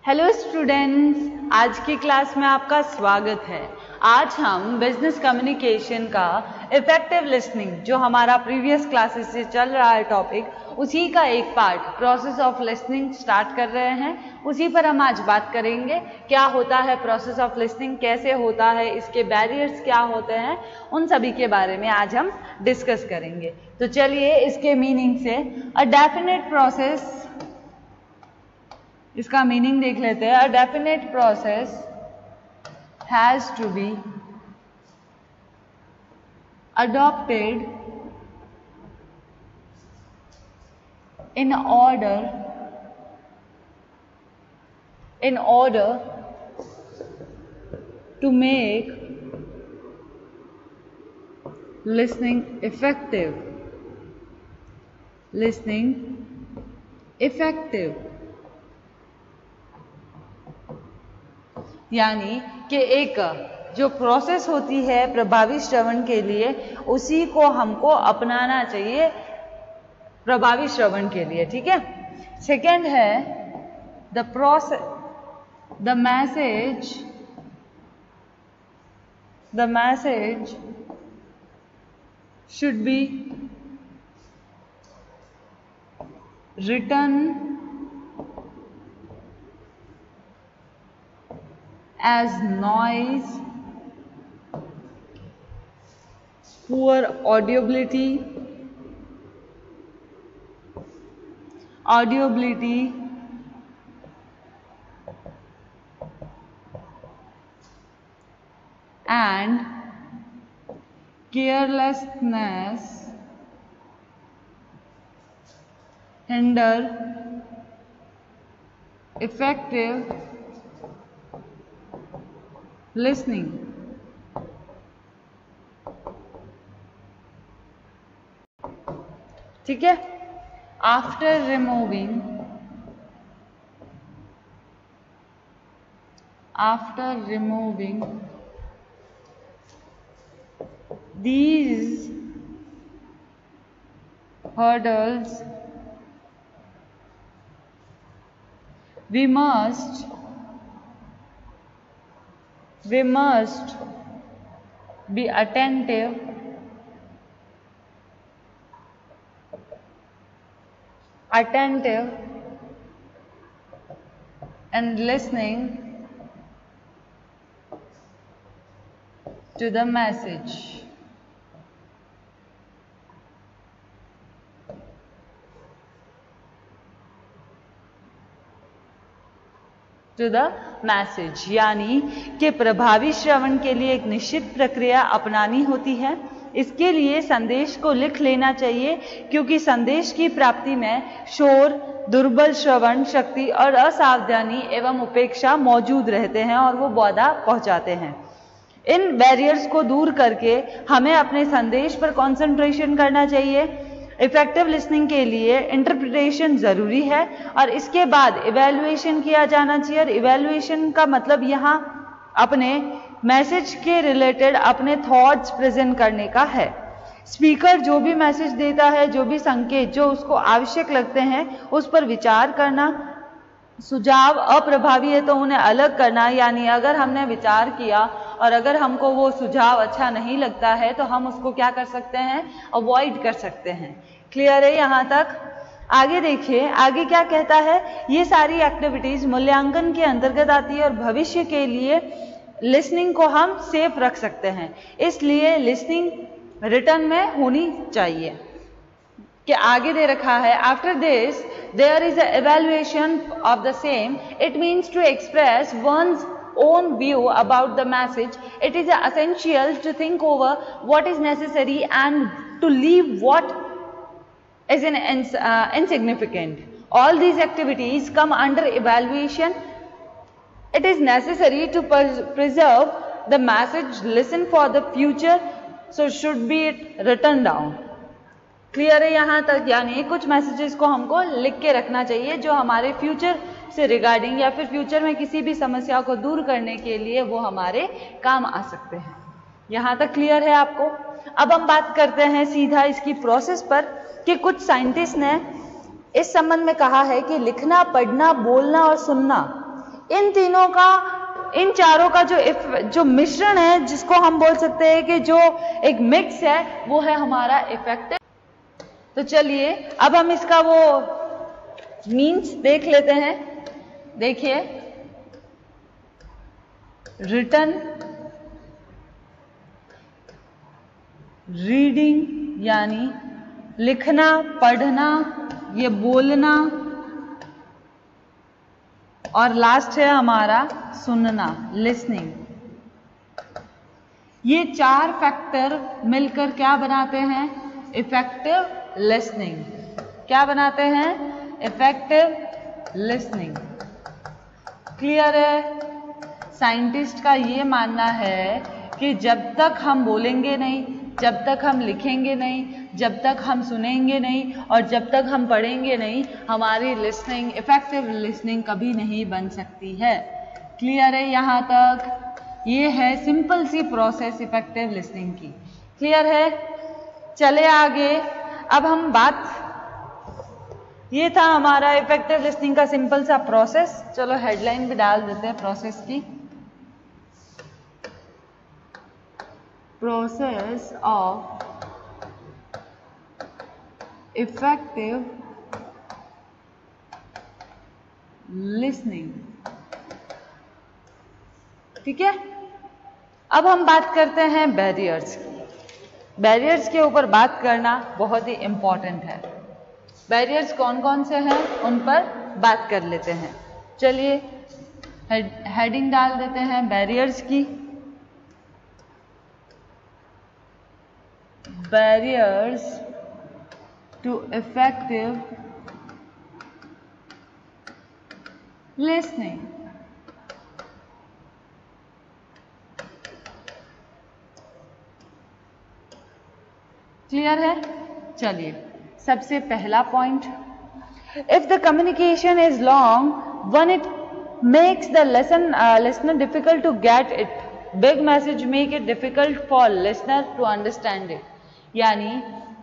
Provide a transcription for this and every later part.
Hello students, आज की class में आपका स्वागत है। आज हम बिजनेस कम्युनिकेशन का इफेक्टिव लिसनिंग, जो हमारा प्रीवियस क्लासेस से चल रहा है टॉपिक, उसी का एक part process of listening start कर रहे हैं। उसी पर हम आज बात करेंगे। क्या होता है प्रोसेस ऑफ लिसनिंग, कैसे होता है, इसके बैरियर्स क्या होते हैं, उन सभी के बारे में आज हम डिस्कस करेंगे। तो चलिए इसके मीनिंग से अ डेफिनेट प्रोसेस, इसका मीनिंग देख लेते हैं। A definite process has to be adopted in order to make listening effective. यानी कि एक जो प्रोसेस होती है प्रभावी श्रवण के लिए, उसी को हमको अपनाना चाहिए प्रभावी श्रवण के लिए। ठीक है। सेकंड है the message should be written as noise, poor audibility and carelessness hinder effective listening. ठीक है। After removing these hurdles, we must be attentive and listening to the message. यानी कि प्रभावी श्रवण के लिए एक निश्चित प्रक्रिया अपनानी होती है। इसके लिए संदेश को लिख लेना चाहिए, क्योंकि संदेश की प्राप्ति में शोर, दुर्बल श्रवण शक्ति और असावधानी एवं उपेक्षा मौजूद रहते हैं और वो बाधा पहुंचाते हैं। इन बैरियर्स को दूर करके हमें अपने संदेश पर कंसंट्रेशन करना चाहिए। इफेक्टिव लिसनिंग के लिए इंटरप्रिटेशन जरूरी है और इसके बाद इवैल्यूएशन किया जाना चाहिए। और इवैल्यूएशन का मतलब यहाँ अपने मैसेज के रिलेटेड अपने थॉट्स प्रेजेंट करने का है। स्पीकर जो भी मैसेज देता है, जो भी संकेत जो उसको आवश्यक लगते हैं, उस पर विचार करना। सुझाव अप्रभावी है तो उन्हें अलग करना, यानी अगर हमने विचार किया और अगर हमको वो सुझाव अच्छा नहीं लगता है तो हम उसको क्या कर सकते हैं, अवॉइड कर सकते हैं। क्लियर है यहाँ तक? आगे देखिए, आगे क्या कहता है। ये सारी एक्टिविटीज मूल्यांकन के अंतर्गत आती है और भविष्य के लिए लिसनिंग को हम सेफ रख सकते हैं। इसलिए लिसनिंग रिटर्न में होनी चाहिए। कि आगे दे रखा है, after this there is a evaluation of the same, it means to express one's own view about the message. It is essential to think over what is necessary and to leave what is insignificant. All these activities come under evaluation. It is necessary to preserve the message, listen for the future, so should be it written down. Clear है यहाँ तक? यानी कुछ messages को हमको लिख के रखना चाहिए जो हमारे फ्यूचर से रिगार्डिंग या फिर फ्यूचर में किसी भी समस्या को दूर करने के लिए वो हमारे काम आ सकते हैं। यहाँ तक क्लियर है आपको? अब हम बात करते हैं सीधा इसकी प्रोसेस पर कि कुछ साइंटिस्ट ने इस संबंध में कहा है कि लिखना, पढ़ना, बोलना और सुनना, इन तीनों का, इन चारों का जो मिश्रण है, जिसको हम बोल सकते हैं कि जो एक मिक्स है, वो है हमारा इफेक्टिव। तो चलिए अब हम इसका वो मीन्स देख लेते हैं। देखिए, रिटन रीडिंग यानी लिखना, पढ़ना, ये बोलना, और लास्ट है हमारा सुनना, लिसनिंग। ये चार फैक्टर मिलकर क्या बनाते हैं? Effective listening. क्या बनाते हैं? Effective listening. क्लियर है? साइंटिस्ट का ये मानना है कि जब तक हम बोलेंगे नहीं, जब तक हम लिखेंगे नहीं, जब तक हम सुनेंगे नहीं और जब तक हम पढ़ेंगे नहीं, हमारी लिसनिंग, इफेक्टिव लिसनिंग कभी नहीं बन सकती है। क्लियर है यहाँ तक? ये है सिंपल सी प्रोसेस इफेक्टिव लिसनिंग की। क्लियर है? चले आगे। अब हम बात, ये था हमारा इफेक्टिव लिसनिंग का सिंपल सा प्रोसेस। चलो हेडलाइन भी डाल देते हैं प्रोसेस की। Process of effective listening. ठीक है, अब हम बात करते हैं बैरियर्स की। बैरियर्स के ऊपर बात करना बहुत ही इंपॉर्टेंट है। बैरियर्स कौन कौन से हैं, उन पर बात कर लेते हैं। चलिए हेडिंग डाल देते हैं बैरियर्स की। Barriers to effective listening. Clear है? चलिए सबसे पहला point, if the communication is long one it makes the listener difficult to get it, big message make it difficult for listener to understand it. यानी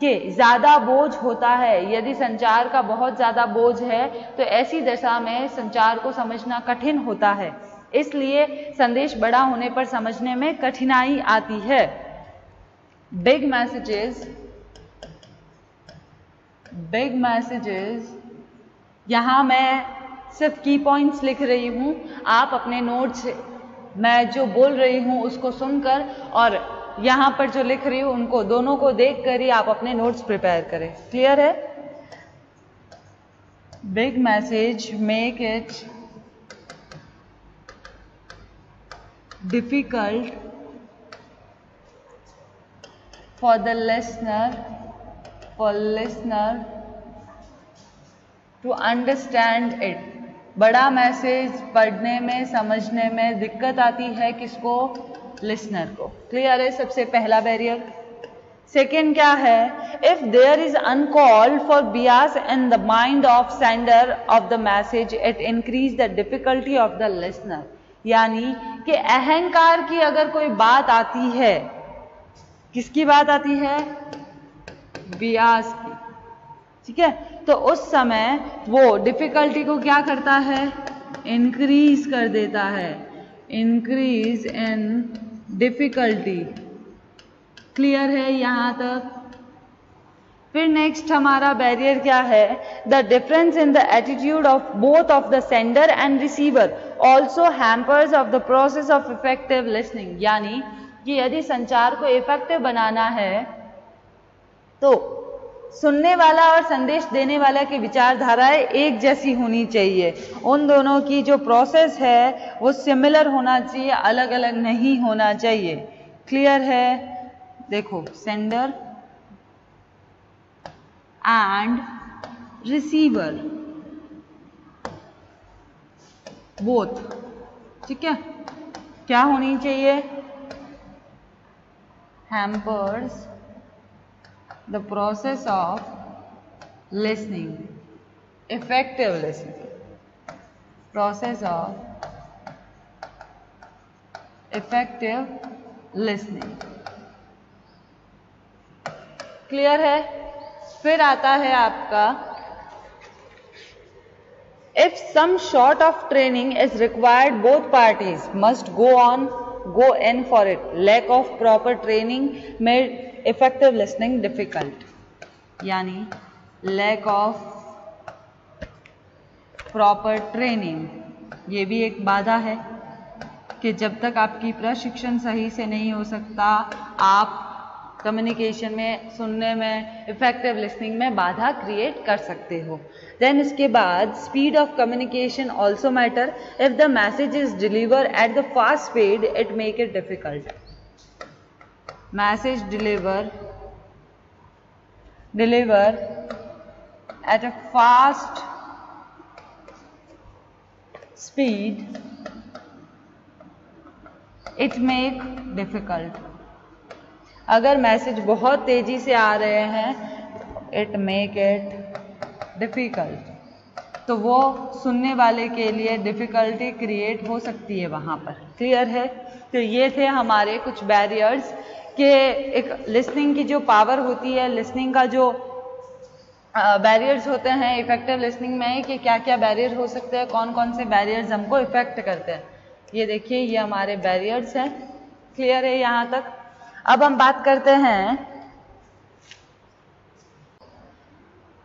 कि ज्यादा बोझ होता है, यदि संचार का बहुत ज्यादा बोझ है तो ऐसी दशा में संचार को समझना कठिन होता है, इसलिए संदेश बड़ा होने पर समझने में कठिनाई आती है। बिग मैसेजेस, यहां मैं सिर्फ की पॉइंट्स लिख रही हूं, आप अपने नोट्स, मैं जो बोल रही हूं उसको सुनकर और यहां पर जो लिख रही हूं उनको, दोनों को देख कर ही आप अपने नोट्स प्रिपेयर करें। क्लियर है? Big message make it difficult for the listener to understand it। बड़ा मैसेज पढ़ने में, समझने में दिक्कत आती है किसको? लिसनर को। क्लियर है? सबसे पहला बैरियर। सेकेंड क्या है? If there is uncalled for bias in the mind of sender of the message it increase the difficulty of the listener. यानी कि अहंकार की अगर कोई बात आती है, किसकी बात आती है? बियास की। ठीक है, तो उस समय वो डिफिकल्टी को क्या करता है? इंक्रीज कर देता है, इंक्रीज इन डिफिकल्टी। क्लियर है यहां तक? फिर नेक्स्ट हमारा बैरियर क्या है? The difference in the attitude of both of the sender and receiver also hampers of the process of effective listening. यानी कि यदि संचार को इफेक्टिव बनाना है तो सुनने वाला और संदेश देने वाला की विचारधाराएं एक जैसी होनी चाहिए। उन दोनों की जो प्रोसेस है वो सिमिलर होना चाहिए, अलग अलग नहीं होना चाहिए। क्लियर है? देखो, सेंडर एंड रिसीवर बोथ, ठीक है, क्या होनी चाहिए? hampers the process of listening, effective listening, process of effective listening। Clear है? फिर आता है आपका If some sort of training is required, both parties must go in for it. Lack of proper training made effective listening difficult. यानी lack of proper training, ये भी एक बाधा है कि जब तक आपकी प्रशिक्षण सही से नहीं हो सकता, आप कम्युनिकेशन में, सुनने में, इफेक्टिव लिसनिंग में बाधा क्रिएट कर सकते हो. देन इसके बाद speed of communication also matter. If the message is deliver at the fast speed it make it difficult. Message deliver at a fast speed it make difficult. अगर message बहुत तेजी से आ रहे हैं, इट मेक इट डिफिकल्ट, तो वो सुनने वाले के लिए डिफिकल्टी क्रिएट हो सकती है वहाँ पर. क्लियर है? तो ये थे हमारे कुछ बैरियर्स कि एक लिसनिंग की जो पावर होती है, लिसनिंग का जो बैरियर्स होते हैं इफेक्टिव लिसनिंग में, कि क्या क्या बैरियर हो सकते हैं, कौन कौन से बैरियर्स हमको इफेक्ट करते हैं. ये देखिए, ये हमारे बैरियर्स हैं. क्लियर है यहाँ तक? अब हम बात करते हैं,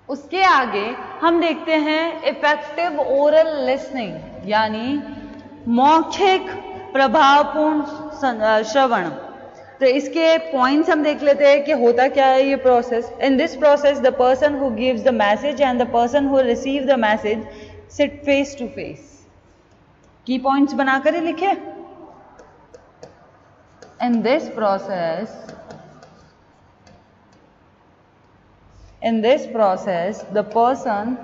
उसके आगे हम देखते हैं इफेक्टिव ओरल लिसनिंग, यानी मौखिक प्रभावपूर्ण श्रवण. तो इसके पॉइंट्स हम देख लेते हैं कि होता क्या है ये process. In this process the person who gives the message and the person who receive the message sit face to face. Key points बनाकर ही लिखे. In this process, the person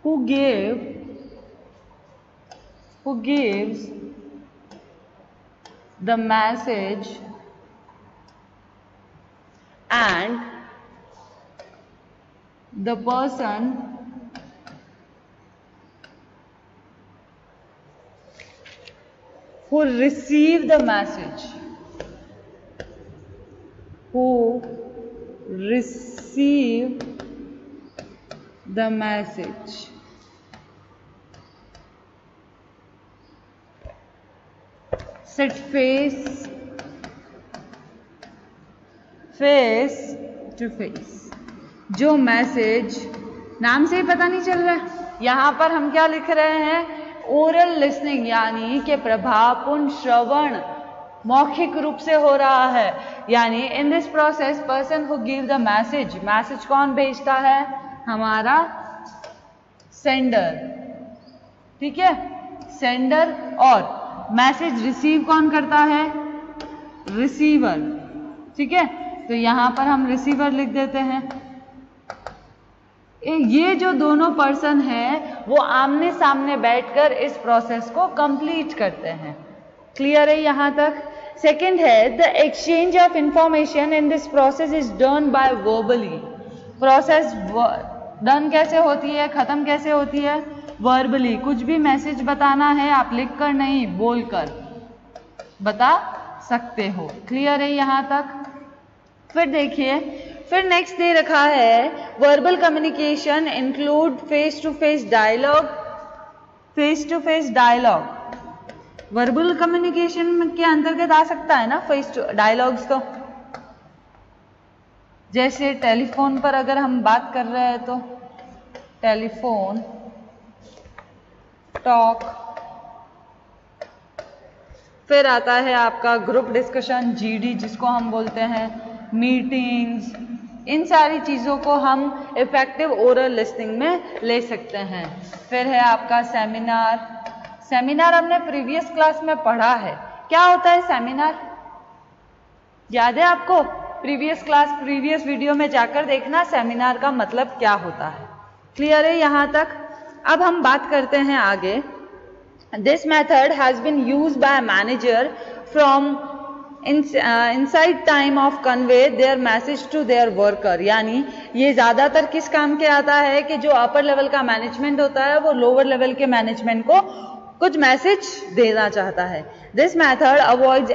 who gives the message and the person who receive the message, sit face to face. जो message, नाम से ही पता नहीं चल रहा है, यहाँ पर हम क्या लिख रहे हैं? ओरल लिसनिंग, यानी कि प्रभावपूर्ण श्रवण मौखिक रूप से हो रहा है. यानी इन this process person who give the message, message कौन भेजता है? हमारा सेंडर. ठीक है, सेंडर. और मैसेज रिसीव कौन करता है? रिसीवर. ठीक है, तो यहां पर हम रिसीवर लिख देते हैं. ये जो दोनों पर्सन हैं वो आमने सामने बैठकर इस प्रोसेस को कंप्लीट करते हैं. क्लियर है यहाँ तक? सेकंड है, the exchange of information in this process is done by verbally. Process done कैसे होती है, खत्म कैसे होती है? वर्बली. कुछ भी मैसेज बताना है, आप लिखकर नहीं, बोलकर बता सकते हो. क्लियर है यहाँ तक? फिर देखिए, फिर नेक्स्ट दे रखा है verbal communication include face to face dialogue. Face to face dialogue verbal communication के अंतर्गत आ सकता है ना, फेस टू डायलॉग्स. तो जैसे टेलीफोन पर अगर हम बात कर रहे हैं तो टेलीफोन टॉक. फिर आता है आपका ग्रुप डिस्कशन, जीडी जिसको हम बोलते हैं, मीटिंग्स. इन सारी चीज़ों को हम इफेक्टिव ओरल लिसनिंग में ले सकते हैं. फिर है आपका सेमिनार. सेमिनार हमने प्रीवियस क्लास में पढ़ा है. क्या होता है सेमिनार? याद है आपको? प्रीवियस क्लास, प्रीवियस वीडियो में जाकर देखना सेमिनार का मतलब क्या होता है. क्लियर है यहाँ तक? अब हम बात करते हैं आगे. This method has been used by manager from inside time of convey their message to their worker. यानी ये ज़्यादातर किस काम के आता है कि जो अपर लेवल का मैनेजमेंट होता है वो लोअर लेवल के मैनेजमेंट को कुछ मैसेज देना चाहता है. This method avoids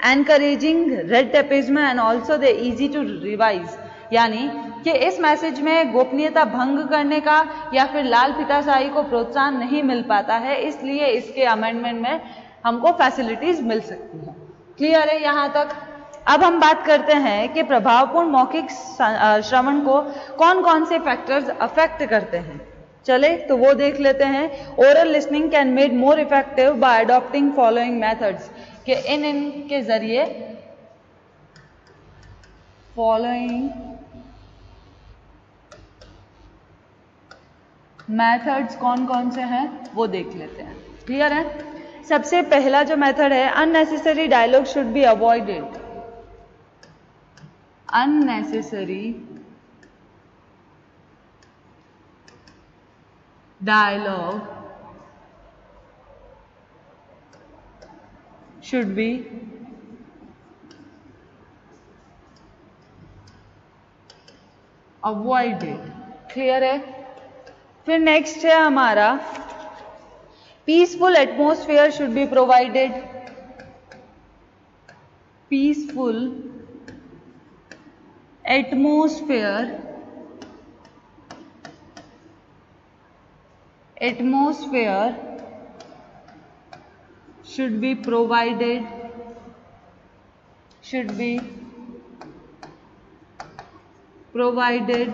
encouraging red tapeism and also the easy to revise. यानी कि इस मैसेज में गोपनीयता भंग करने का या फिर लाल फीताशाही को प्रोत्साहन नहीं मिल पाता है, इसलिए इसके अमेंडमेंट में हमको फैसिलिटीज मिल सकती है। क्लियर है यहाँ तक? अब हम बात करते हैं कि प्रभावपूर्ण मौखिक श्रवण को कौन कौन से फैक्टर्स अफेक्ट करते हैं। चले तो वो देख लेते हैं। Oral listening can made more effective bye adopting following methods, कि इनके जरिए फॉलोइंग मेथड्स कौन कौन से हैं वो देख लेते हैं। क्लियर है? सबसे पहला जो मेथड है, unnecessary dialogue should be avoided. Unnecessary dialogue should be avoided। Clear है? फिर नेक्स्ट है हमारा peaceful atmosphere should be provided. Peaceful atmosphere should be provided,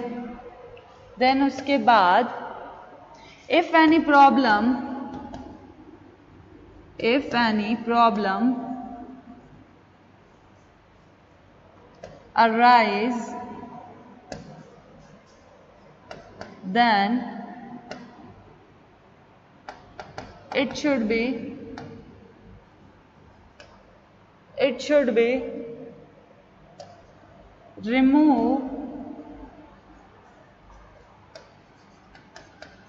then उसके बाद if any problem arise, then it should be removed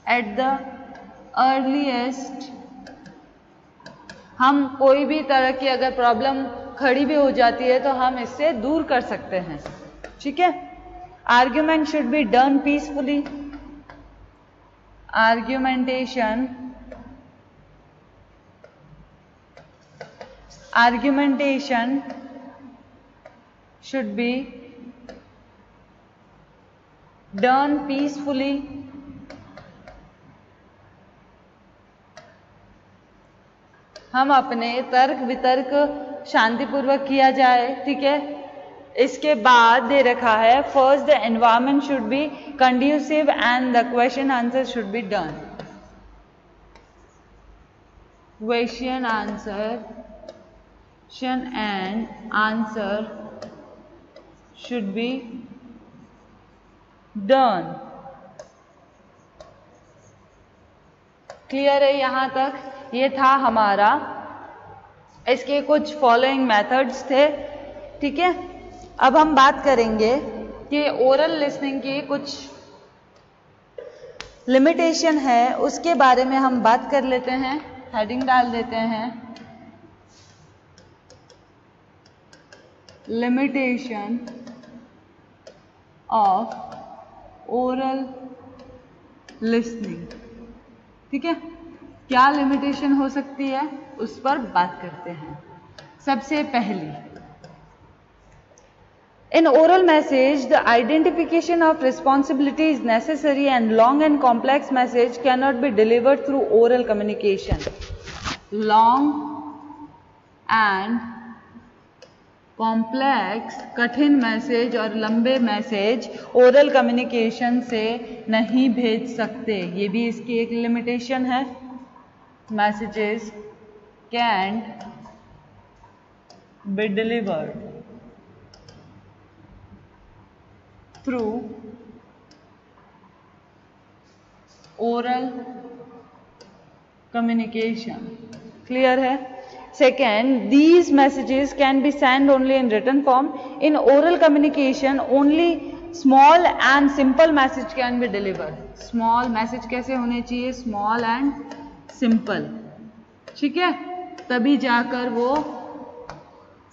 at the earliest। हम कोई भी तरह की अगर प्रॉब्लम खड़ी भी हो जाती है तो हम इससे दूर कर सकते हैं। ठीक है? Argument should be done peacefully. Argumentation should be done peacefully। हम अपने तर्क वितर्क शांतिपूर्वक किया जाए। ठीक है? इसके बाद दे रखा है first the environment should be conducive and the question answer should be done. Question and answer should be done। Clear है यहाँ तक? ये था हमारा, इसके कुछ फॉलोइंग मेथड्स थे। ठीक है? अब हम बात करेंगे कि ओरल लिसनिंग की कुछ लिमिटेशन है, उसके बारे में हम बात कर लेते हैं। हेडिंग डाल देते हैं, लिमिटेशन ऑफ ओरल लिसनिंग। ठीक है? क्या लिमिटेशन हो सकती है उस पर बात करते हैं। सबसे पहली, in oral message the identification of responsibility is necessary and long and complex message cannot be delivered through oral communication। long and complex कठिन मैसेज और लंबे मैसेज ओरल कम्युनिकेशन से नहीं भेज सकते। ये भी इसकी एक लिमिटेशन है। Messages cantt be delivered through oral communication. Clear है? Second, these messages can be sent only in written form। In oral communication, only small and simple message can be delivered। Small message कैसे होने चाहिए? Small and simple। ठीक है? तभी जाकर वो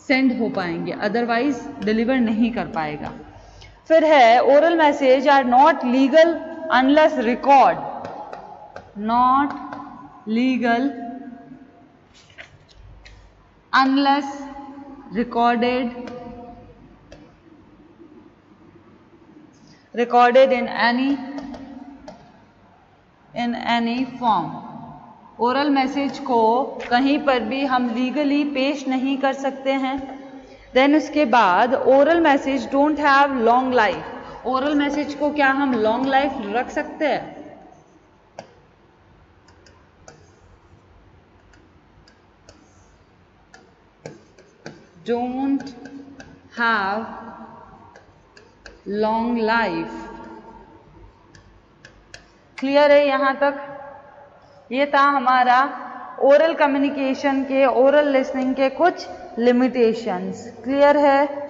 send हो पाएंगे, अदरवाइज डिलीवर नहीं कर पाएगा। फिर है oral message are not legal unless record. Not legal unless recorded recorded in any form. Oral message को कहीं पर भी हम लीगली पेश नहीं कर सकते हैं. देन उसके बाद oral message don't have long life. Oral message को क्या हम लॉन्ग लाइफ रख सकते हैं? Don't have long life. Clear है यहां तक? ये था हमारा ओरल कम्युनिकेशन के, ओरल लिसनिंग के कुछ लिमिटेशंस. क्लियर है?